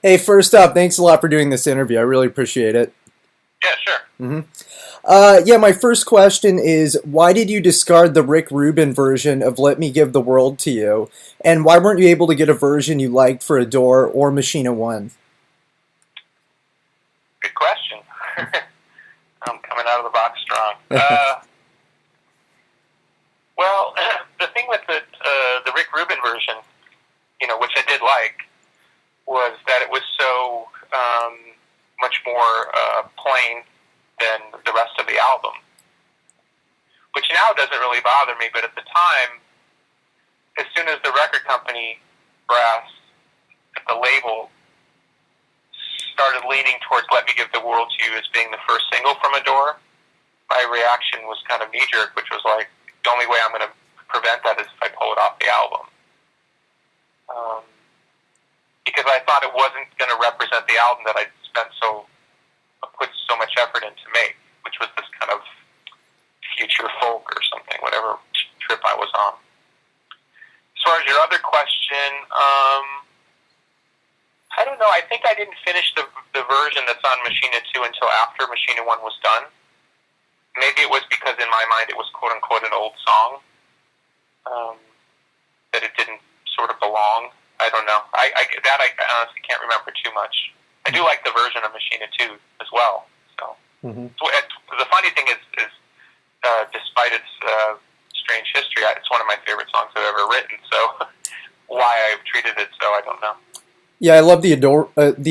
Hey, first up, thanks a lot for doing this interview. I really appreciate it. Yeah, sure. hmm yeah, my first question is why did you discard the Rick Rubin version of Let Me Give the World to You? And why weren't you able to get a version you liked for Adore or Machina One? Good question. I'm coming out of the box strong. Well, the thing with the Rick Rubin version, which I did like, was that it was so much more plain than the rest of the album, which now doesn't really bother me, but at the time, as soon as the record company brass at the label started leaning towards Let Me Give the World to You as being the first single from Adore, my reaction was kind of knee-jerk, which was like, the only way I'm going to prevent that is if I pull it off the album. Because I thought it wasn't going to represent the album that I'd put so much effort in to make, which was this kind of future folk or something, whatever trip I was on. As far as your other question, I don't know. I think I didn't finish the version that's on Machina 2 until after Machina 1 was done. Maybe it was because in my mind it was quote-unquote an old song, that it didn't sort of belong. I don't know. I honestly can't remember too much. I do like the version of Machina 2 as well. So the funny thing is despite its strange history, it's one of my favorite songs I've ever written. So why I've treated it so, I don't know. Yeah, I love the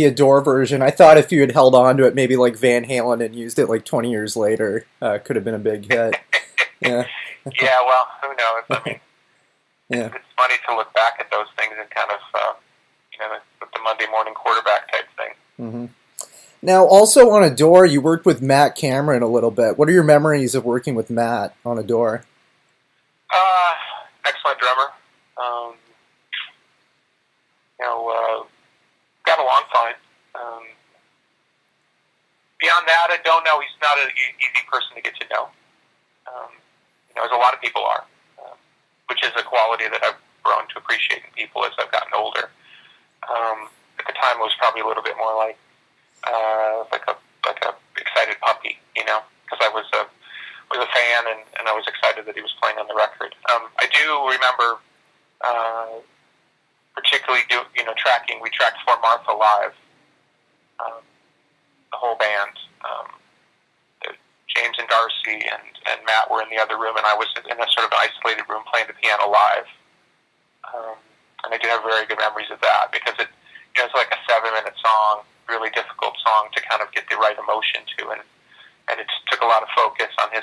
Adore version. I thought if you had held on to it, maybe like Van Halen and used it like 20 years later, could have been a big hit. Yeah. Yeah, well, who knows? I mean, Yeah. it's funny to look back at those things and kind of, the Monday morning quarterback type thing. hmm Now, also on Adore, you worked with Matt Cameron a little bit. What are your memories of working with Matt on Adore? Excellent drummer. Got along fine. Beyond that, I don't know. He's not an easy person to get to know. As a lot of people are, which is a quality that I've grown to appreciate in people as I've gotten older. At the time, it was probably a little bit more like a excited puppy, because I was a fan and I was excited that he was playing on the record. I do remember particularly tracking. We tracked For Martha live, the whole band. James and Darcy and Matt were in the other room, and I was in a sort of isolated room playing the piano live. And I do have very good memories of that because it's like a 7-minute song, really difficult song to kind of get the right emotion to, and it took a lot of focus on his